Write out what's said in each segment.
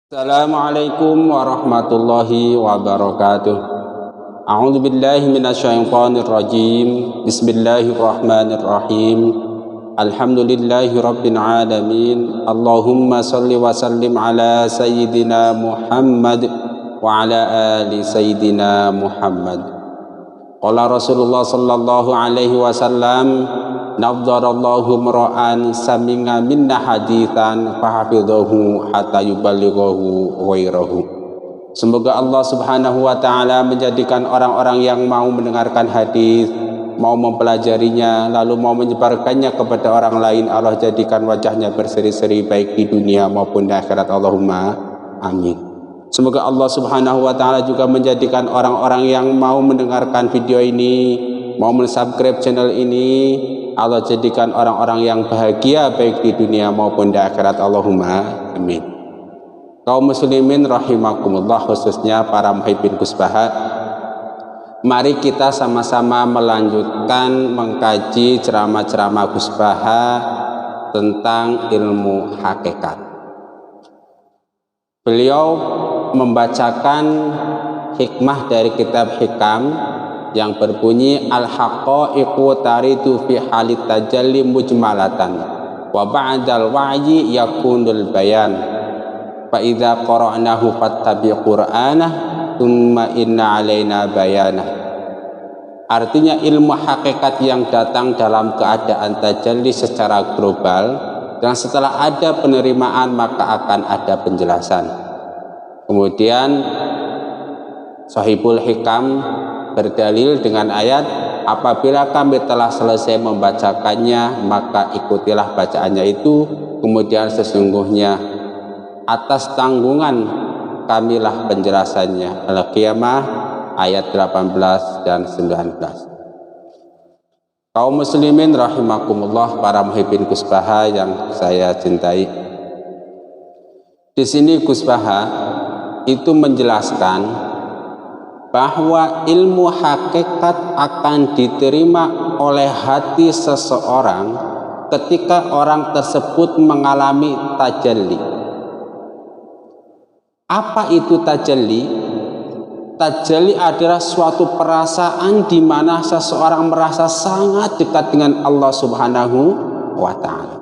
Assalamualaikum warahmatullahi wabarakatuh. A'udzu billahi minasyaitonir rajim. Bismillahirrahmanirrahim. Alhamdulillahi rabbil alamin. Allahumma shalli wa sallim ala sayyidina Muhammad wa ala ali sayyidina Muhammad. Qala Rasulullah sallallahu alaihi wasallam, nadzarallahu mar'an saminga minna haditsan fahafidhahu hatta yuballighahu ghairahu. Semoga Allah Subhanahu wa taala menjadikan orang-orang yang mau mendengarkan hadis, mau mempelajarinya, lalu mau menyebarkannya kepada orang lain, Allah jadikan wajahnya berseri-seri baik di dunia maupun di akhirat. Allahumma amin. Semoga Allah Subhanahu wa taala juga menjadikan orang-orang yang mau mendengarkan video ini, mau mensubscribe channel ini, Allah jadikan orang-orang yang bahagia baik di dunia maupun di akhirat. Allahumma amin. Kaum muslimin rahimakumullah, khususnya para muhibbin Gus Baha, mari kita sama-sama melanjutkan mengkaji ceramah-ceramah Gus Baha tentang ilmu hakikat. Beliau membacakan hikmah dari kitab Hikam yang berbunyi al-haqaiqu taridu fi halit tajalli mujmalatan wa ba'dal wa'yi yakunul bayan fa idza qara'nahu fattabi' qur'anah thumma inna alaina bayanah. Artinya ilmu hakikat yang datang dalam keadaan tajalli secara global, dan setelah ada penerimaan maka akan ada penjelasan. Kemudian Sahibul Hikam berdalil dengan ayat, apabila kami telah selesai membacakannya maka ikutilah bacaannya itu, kemudian sesungguhnya atas tanggungan kamilah penjelasannya. Al-Qiyamah ayat 18 dan 19. Kaum muslimin rahimakumullah, para muhibbin Gus Baha yang saya cintai, di sini Gus Baha itu menjelaskan bahwa ilmu hakikat akan diterima oleh hati seseorang ketika orang tersebut mengalami tajalli. Apa itu tajalli? Tajalli adalah suatu perasaan di mana seseorang merasa sangat dekat dengan Allah Subhanahu wa taala.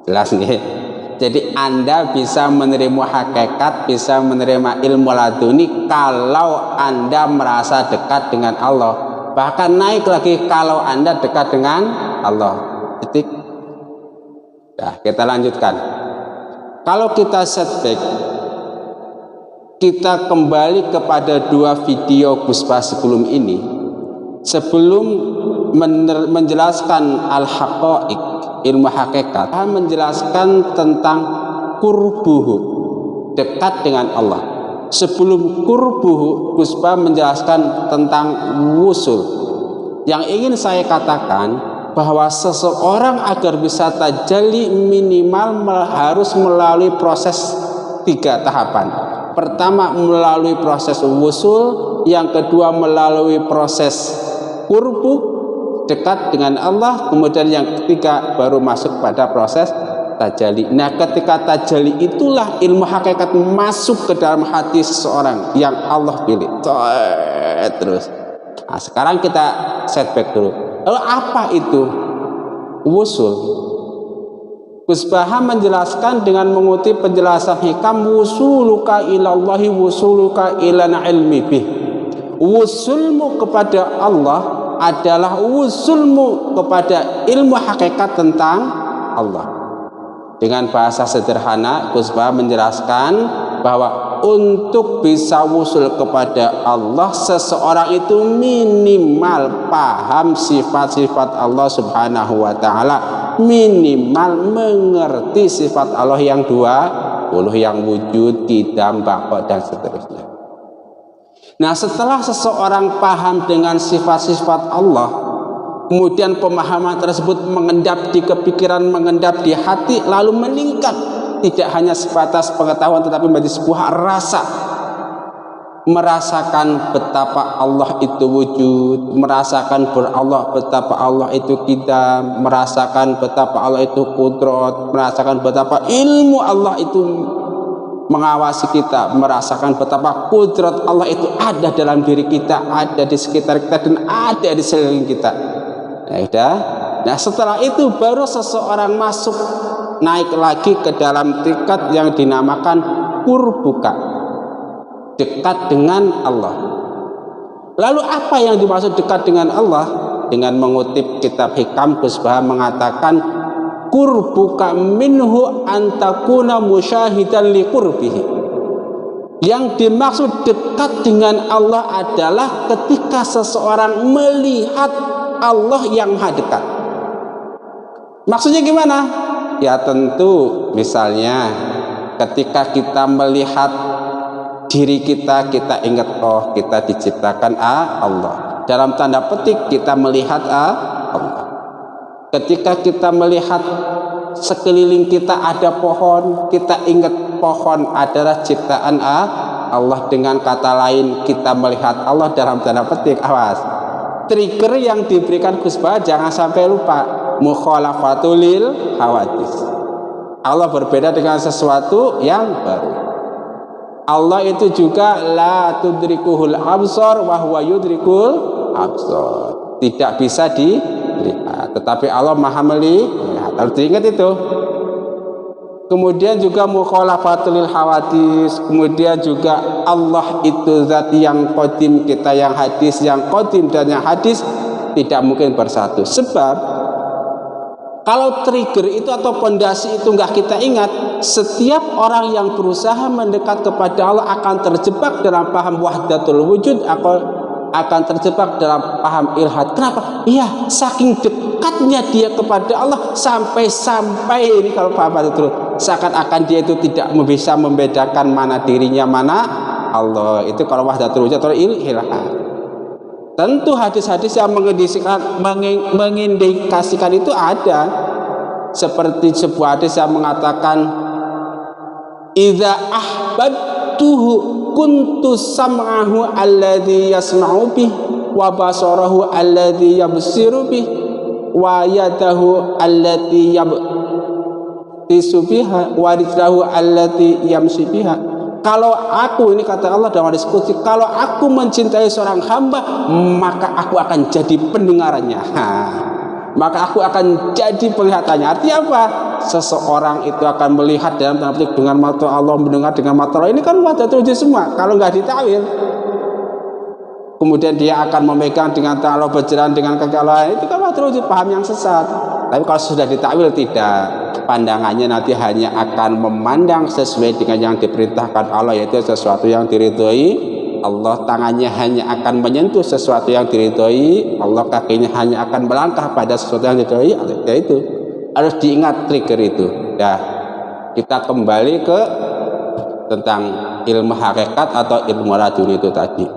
Jelas nggih? Jadi Anda bisa menerima hakikat, bisa menerima ilmu laduni kalau Anda merasa dekat dengan Allah. Bahkan naik lagi kalau Anda dekat dengan Allah. Titik. Nah, kita lanjutkan. Kalau kita setback, kita kembali kepada dua video Gus Baha sebelum ini. Sebelum menjelaskan al-haqaiq, ilmu hakikat, menjelaskan tentang qurbuhu, dekat dengan Allah. Sebelum qurbuhu, Gus Baha menjelaskan tentang wusul. Yang ingin saya katakan bahwa seseorang agar bisa tajalli minimal harus melalui proses 3 tahapan. Pertama melalui proses wusul, yang kedua melalui proses qurbu, dekat dengan Allah, kemudian yang ketiga baru masuk pada proses tajalli. Nah, ketika tajalli itulah ilmu hakikat masuk ke dalam hati seseorang yang Allah pilih. Terus. Nah, sekarang kita setback dulu. Lalu apa itu wusul? Gus Baha menjelaskan dengan mengutip penjelasan Hikam, wusuluka ilallahi wusuluka ilana ilmi bih. Wusulmu kepada Allah adalah wusulmu kepada ilmu hakikat tentang Allah. Dengan bahasa sederhana, Gus Baha menjelaskan bahwa untuk bisa wusul kepada Allah, seseorang itu minimal paham sifat-sifat Allah Subhanahu wa taala, minimal mengerti sifat Allah yang 20, yang wujud, qidam, baqa dan seterusnya. Nah, setelah seseorang paham dengan sifat-sifat Allah, kemudian pemahaman tersebut mengendap di kepikiran, mengendap di hati, lalu meningkat, tidak hanya sebatas pengetahuan tetapi menjadi sebuah rasa. Merasakan betapa Allah itu wujud, merasakan betapa Allah itu qidam, merasakan betapa Allah itu qudrat, merasakan betapa ilmu Allah itu mengawasi kita, merasakan betapa kudrat Allah itu ada dalam diri kita, ada di sekitar kita, dan ada di sekeliling kita. Nah, setelah itu baru seseorang masuk, naik lagi ke dalam tingkat yang dinamakan qurbuka, dekat dengan Allah. Lalu apa yang dimaksud dekat dengan Allah? Dengan mengutip kitab Hikam, Gus Baha mengatakan qurbuka minhu antakuna musyahidan li qurbihi. Yang dimaksud dekat dengan Allah adalah ketika seseorang melihat Allah yang maha dekat. Maksudnya gimana? Ya tentu misalnya ketika kita melihat diri kita, kita ingat, oh kita diciptakan Allah. Dalam tanda petik kita melihat Allah. Ketika kita melihat sekeliling kita ada pohon, kita ingat pohon adalah ciptaan Allah. Dengan kata lain kita melihat Allah dalam tanda petik. Awas, trigger yang diberikan Gus Baha jangan sampai lupa, mukhalafatul lil hawadis. Allah berbeda dengan sesuatu yang baru. Allah itu juga la tudrikuhul absar wa huwa yudrikul absar. Tidak bisa dilihat, tetapi Allah maha melihat. Harus diingat itu. Kemudian juga mukhalafatul lil hawadis. Kemudian juga Allah itu zat yang qadim, kita yang hadis, yang qadim dan yang hadis tidak mungkin bersatu. Sebab kalau trigger itu atau pondasi itu enggak kita ingat, setiap orang yang berusaha mendekat kepada Allah akan terjebak dalam paham wahdatul wujud, akan terjebak dalam paham ilhad. Kenapa? Iya, saking dekatnya dia kepada Allah sampai ini kalau paham itu seakan-akan dia itu tidak bisa membedakan mana dirinya, mana Allah. Itu kalau wahdatul wujud atau ilhad. Tentu hadis-hadis yang mengindikasikan itu ada. Seperti sebuah hadis yang mengatakan idza ahbabtuhu kuntu sam'ahu alladhi yasma'u bih wa basarahu alladhi yabsiru bih wa yadahu allati yabtisu biha wa rijlahu allati yamshi biha. Kalau aku, ini kata Allah dalam hadis qudsi, kalau aku mencintai seorang hamba, maka aku akan jadi pendengarannya, maka aku akan jadi penglihatannya. Artinya apa? Seseorang itu akan melihat dalam tanda petik dengan mata Allah, mendengar dengan mata Allah. Ini kan wahdatul wujud semua. Kalau nggak ditakwil, kemudian dia akan memegang dengan tangan Allah, berjalan dengan kaki Allah. Itu kan wahdatul wujud, paham yang sesat. Tapi kalau sudah ditakwil, tidak. Pandangannya nanti hanya akan memandang sesuai dengan yang diperintahkan Allah, yaitu sesuatu yang diridhoi Allah. Tangannya hanya akan menyentuh sesuatu yang diridhoi Allah, kakinya hanya akan melangkah pada sesuatu yang diridhoi Allah. Yaitu harus diingat trigger itu. Ya, kita kembali ke tentang ilmu hakikat atau ilmu laduni itu tadi.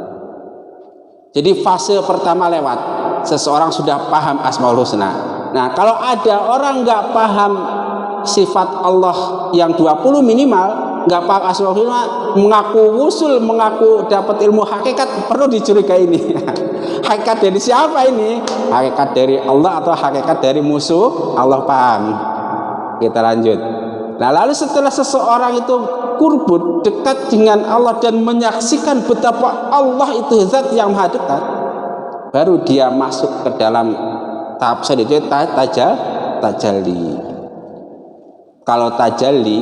Jadi fase pertama lewat, seseorang sudah paham Asmaul Husna. Nah, kalau ada orang nggak paham sifat Allah yang 20 minimal, nggak paham Asmaul Husna, mengaku wusul, mengaku dapat ilmu hakikat, perlu dicurigai ini. Hakikat dari siapa ini? Hakikat dari Allah atau hakikat dari musuh Allah? Paham? Kita lanjut. Nah, lalu setelah seseorang itu qurbun, dekat dengan Allah dan menyaksikan betapa Allah itu zat yang maha dekat, baru dia masuk ke dalam tahap selanjutnya, tajalli. Kalau tajalli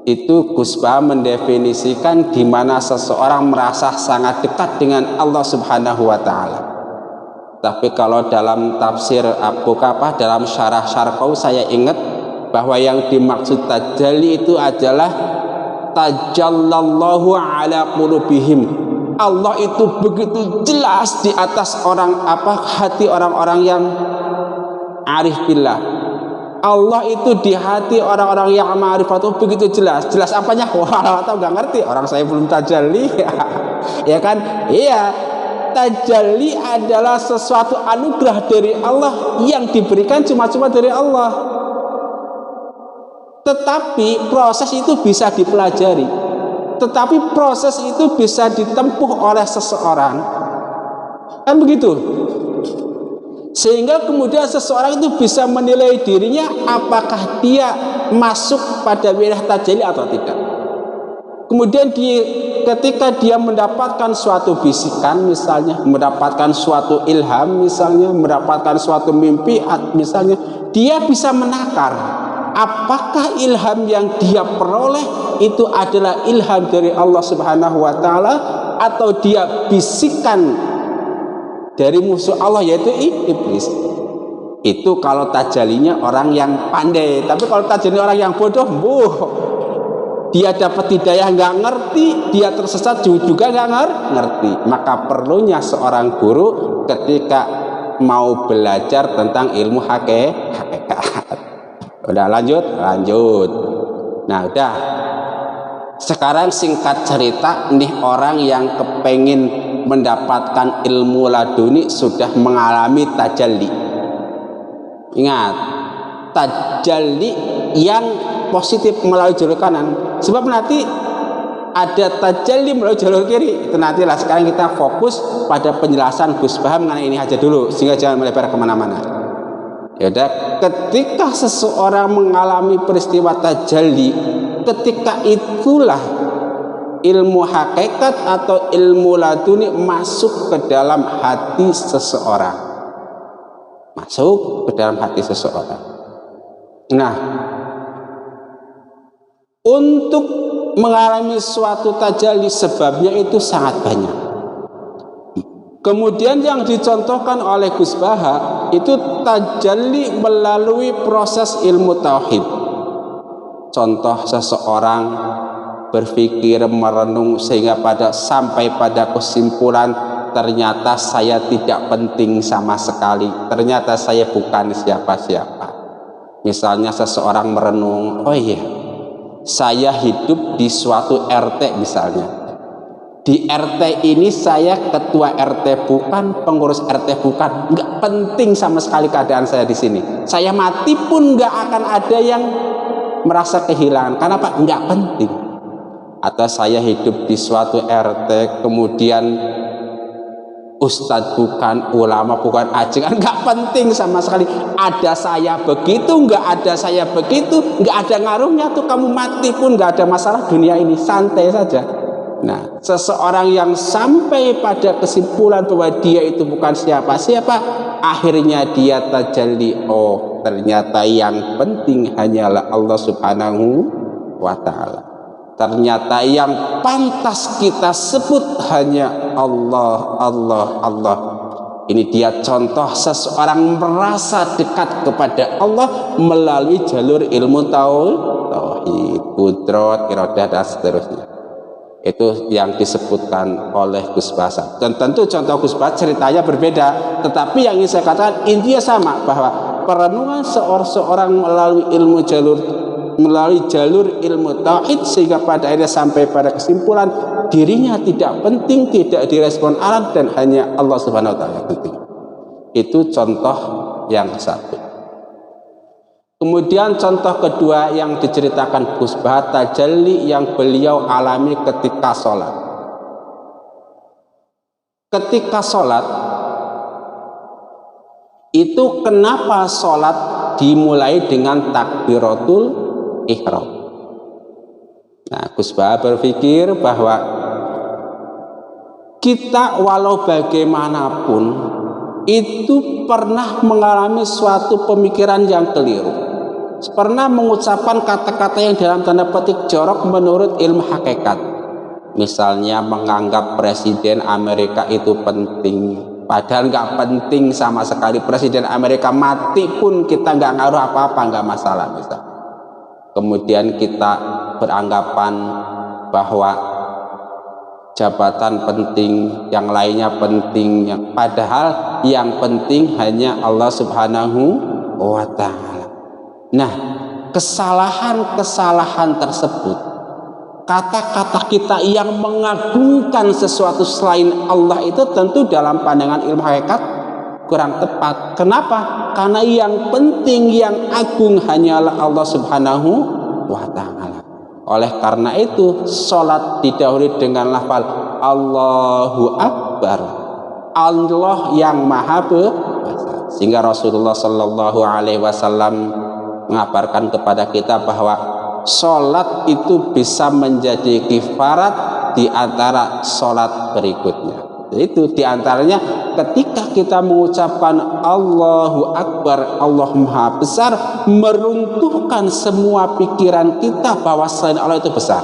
itu Gus Baha mendefinisikan di mana seseorang merasa sangat dekat dengan Allah Subhanahu wa taala. Tapi kalau dalam tafsir dalam syarah Syarqawi saya ingat bahwa yang dimaksud tajalli itu adalah tajallallahu ala qulubihim. Allah itu begitu jelas di atas hati orang-orang yang arif billah. Allah itu di hati orang-orang yang ma'rifat itu begitu jelas. Jelas apanya? Wah, atau nggak ngerti. Orang saya belum tajalli. Ya kan? Iya. Tajalli adalah sesuatu anugerah dari Allah yang diberikan cuma-cuma dari Allah. Tetapi proses itu bisa dipelajari. Tetapi proses itu bisa ditempuh oleh seseorang. Kan begitu? Sehingga kemudian seseorang itu bisa menilai dirinya apakah dia masuk pada wilayah tajalli atau tidak. Kemudian ketika dia mendapatkan suatu bisikan, misalnya mendapatkan suatu ilham, misalnya mendapatkan suatu mimpi, misalnya dia bisa menakar apakah ilham yang dia peroleh itu adalah ilham dari Allah Subhanahu wa taala atau dia bisikan dari musuh Allah yaitu iblis. Itu kalau tajalinya orang yang pandai. Tapi kalau tajalinya orang yang bodoh, dia dapat hidayah nggak ngerti, dia tersesat juga nggak ngerti. Maka perlunya seorang guru ketika mau belajar tentang ilmu hakikat. Udah lanjut. Nah udah. Sekarang singkat cerita, nih orang yang kepengen mendapatkan ilmu laduni sudah mengalami tajalli. Ingat, tajalli yang positif melalui jalur kanan. Sebab nanti ada tajalli melalui jalur kiri. Itu nantilah. Sekarang kita fokus pada penjelasan Gus Baham mengenai ini aja dulu, sehingga jangan melebar kemana-mana. Yaudah, ketika seseorang mengalami peristiwa tajalli, ketika itulah ilmu hakikat atau ilmu laduni masuk ke dalam hati seseorang. Masuk ke dalam hati seseorang. Nah, untuk mengalami suatu tajalli sebabnya itu sangat banyak. Kemudian yang dicontohkan oleh Gus Baha itu tajalli melalui proses ilmu tauhid. Contoh seseorang berpikir, merenung sehingga sampai pada kesimpulan ternyata saya tidak penting sama sekali, ternyata saya bukan siapa-siapa. Misalnya seseorang merenung, oh iya, saya hidup di suatu RT misalnya. Di RT ini saya ketua RT bukan, pengurus RT bukan, nggak penting sama sekali keadaan saya di sini. Saya mati pun nggak akan ada yang merasa kehilangan, karena apa? Nggak penting. Atau saya hidup di suatu RT, kemudian ustadz bukan, ulama bukan, ajengan, nggak penting sama sekali. Ada saya begitu, nggak ada saya begitu, nggak ada ngaruhnya tuh, kamu mati pun nggak ada masalah dunia ini, santai saja. Nah, seseorang yang sampai pada kesimpulan bahwa dia itu bukan siapa-siapa, akhirnya dia tajalli, oh ternyata yang penting hanyalah Allah Subhanahu wa ta'ala. Ternyata yang pantas kita sebut hanya Allah, Allah, Allah. Ini dia contoh seseorang merasa dekat kepada Allah melalui jalur ilmu tauhid, qudrat, iradah dan seterusnya. Itu yang disebutkan oleh Gus Basa. Dan tentu contoh Gus Basa ceritanya berbeda, tetapi yang ingin saya katakan intinya sama, bahwa perenungan seorang melalui jalur ilmu tauhid sehingga pada akhirnya sampai pada kesimpulan dirinya tidak penting, tidak direspon alam, dan hanya Allah Subhanahu wa taala penting. Itu contoh yang satu. Kemudian contoh kedua yang diceritakan Gus Baha, tajalli yang beliau alami ketika sholat. Ketika sholat itu kenapa sholat dimulai dengan takbiratul ihram? Nah, Gus Baha berpikir bahwa kita walau bagaimanapun itu pernah mengalami suatu pemikiran yang keliru, pernah mengucapkan kata-kata yang dalam tanda petik jorok menurut ilmu hakikat. Misalnya menganggap presiden Amerika itu penting, padahal nggak penting sama sekali. Presiden Amerika mati pun kita nggak ngaruh apa-apa, nggak masalah misal. Kemudian kita beranggapan bahwa jabatan penting, yang lainnya penting, padahal yang penting hanya Allah Subhanahu wa ta'ala. Nah, kesalahan-kesalahan tersebut, kata-kata kita yang mengagungkan sesuatu selain Allah itu tentu dalam pandangan ilmu hakikat kurang tepat. Kenapa? Karena yang penting, yang agung hanyalah Allah Subhanahu wa ta'ala. Oleh karena itu sholat didahului dengan lafal Allahu Akbar, Allah yang maha besar. Sehingga Rasulullah Sallallahu Alaihi Wasallam mengabarkan kepada kita bahwa sholat itu bisa menjadi kifarat di antara sholat berikutnya. Itu diantaranya ketika kita mengucapkan Allahu Akbar, Allah Maha Besar, meruntuhkan semua pikiran kita bahwa selain Allah itu besar,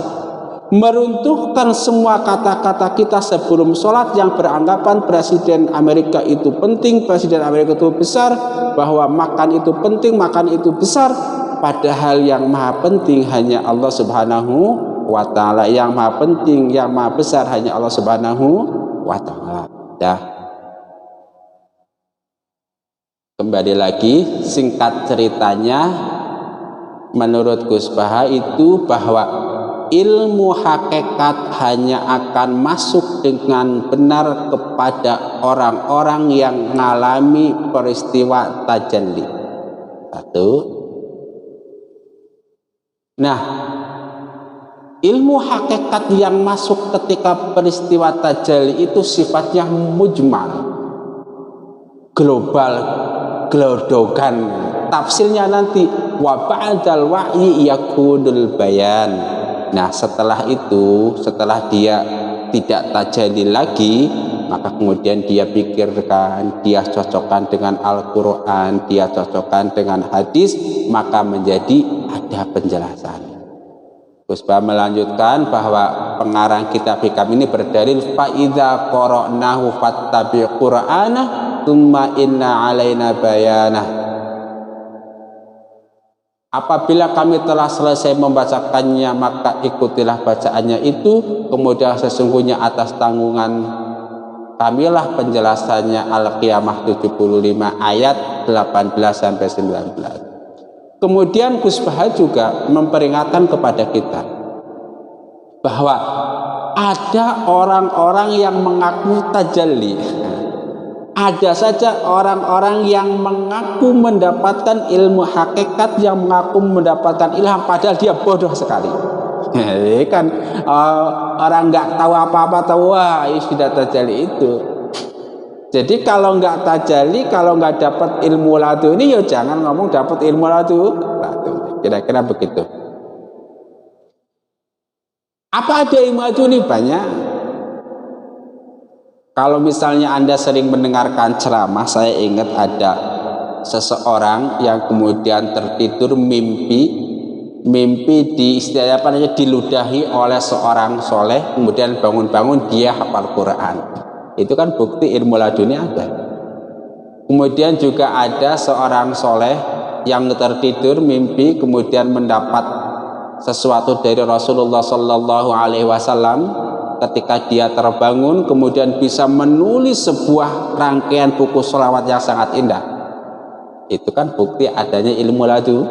meruntuhkan semua kata-kata kita sebelum sholat yang beranggapan Presiden Amerika itu penting, Presiden Amerika itu besar, bahwa makan itu penting, makan itu besar, padahal yang maha penting hanya Allah Subhanahu wa ta'ala, yang maha penting, yang maha besar hanya Allah Subhanahu wa ta'ala. Dah. Kembali lagi, singkat ceritanya, menurut Gus Baha itu bahwa ilmu hakikat hanya akan masuk dengan benar kepada orang-orang yang mengalami peristiwa tajalli. Satu. Nah, ilmu hakikat yang masuk ketika peristiwa tajalli itu sifatnya mujmal, global, glodogan. Tafsirnya nanti wa ba'dal wahyi yakunul bayan. Nah, setelah itu, setelah dia tidak tajalli lagi, maka kemudian dia pikirkan, dia cocokkan dengan Al-Quran, dia cocokkan dengan hadis, maka menjadi ada penjelasan. Gus Baha melanjutkan bahwa pengarang kitab hikam ini berdalil fa idza qara'nahu fattabi' qur'ana tsumma inna 'alaina bayanah. Apabila kami telah selesai membacakannya, maka ikutilah bacaannya itu, kemudian sesungguhnya atas tanggungan kamilah penjelasannya. Al-Qiyamah 75 ayat 18 sampai 19. Kemudian Gus Baha juga memperingatkan kepada kita bahwa ada orang-orang yang mengaku tajalli. Ada saja orang-orang yang mengaku mendapatkan ilmu hakikat, yang mengaku mendapatkan ilham, padahal dia bodoh sekali. Kan orang nggak tahu apa-apa tahu wah sudah tajalli itu. Jadi kalau nggak tajalli, kalau nggak dapat ilmu laduni, ya jangan ngomong dapat ilmu laduni. Kira-kira begitu. Apa ada ilmu laduni? Banyak. Kalau misalnya Anda sering mendengarkan ceramah, saya ingat ada seseorang yang kemudian tertidur mimpi di istilahnya apa namanya, diludahi oleh seorang soleh, kemudian bangun-bangun dia hafal Quran. Itu kan bukti ilmu laduni ada. Kemudian juga ada seorang soleh yang tertidur mimpi kemudian mendapat sesuatu dari Rasulullah Sallallahu Alaihi Wasallam. Ketika dia terbangun kemudian bisa menulis sebuah rangkaian buku sholawat yang sangat indah. Itu kan bukti adanya ilmu laduni.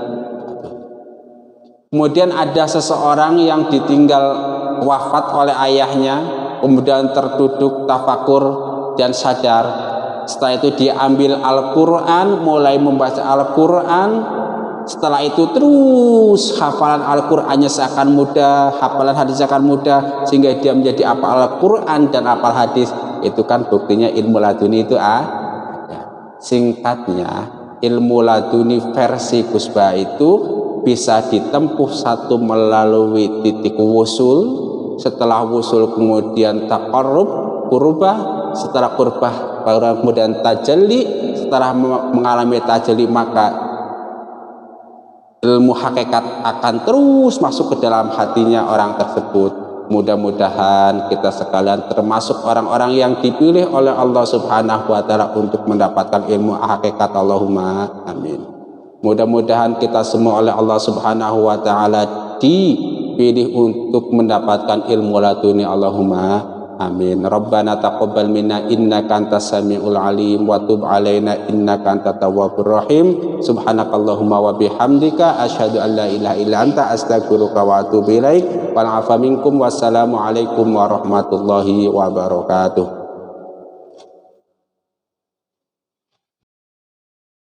Kemudian ada seseorang yang ditinggal wafat oleh ayahnya, kemudian terduduk tafakur dan sadar. Setelah itu dia ambil Al-Quran, mulai membaca Al-Quran. Setelah itu terus hafalan Al-Qurannya seakan mudah, hafalan hadis akan mudah, sehingga dia menjadi hafal Al-Quran dan hafal hadis. Itu kan buktinya ilmu laduni itu ada. Singkatnya, ilmu laduni versi Gus Baha itu bisa ditempuh satu melalui titik wusul, setelah wusul kemudian taqarrub, qurbah, setelah qurbah baru kemudian tajalli, setelah mengalami tajalli maka ilmu hakikat akan terus masuk ke dalam hatinya orang tersebut. Mudah-mudahan kita sekalian termasuk orang-orang yang dipilih oleh Allah Subhanahu wa ta'ala untuk mendapatkan ilmu hakikat. Allahumma amin. Mudah-mudahan kita semua oleh Allah Subhanahu wa ta'ala dipilih untuk mendapatkan ilmu laduni. Allahumma amin. Rabbana taqabbal minna innaka antas samiul alim wa tub alaina innaka antat tawwabur rahim. Subhanakallahumma wa bihamdika asyhadu an la ilaha illa anta astaghfiruka wa atubu ilaik. Wal afa minkum wassalamu alaikum warahmatullahi wabarakatuh.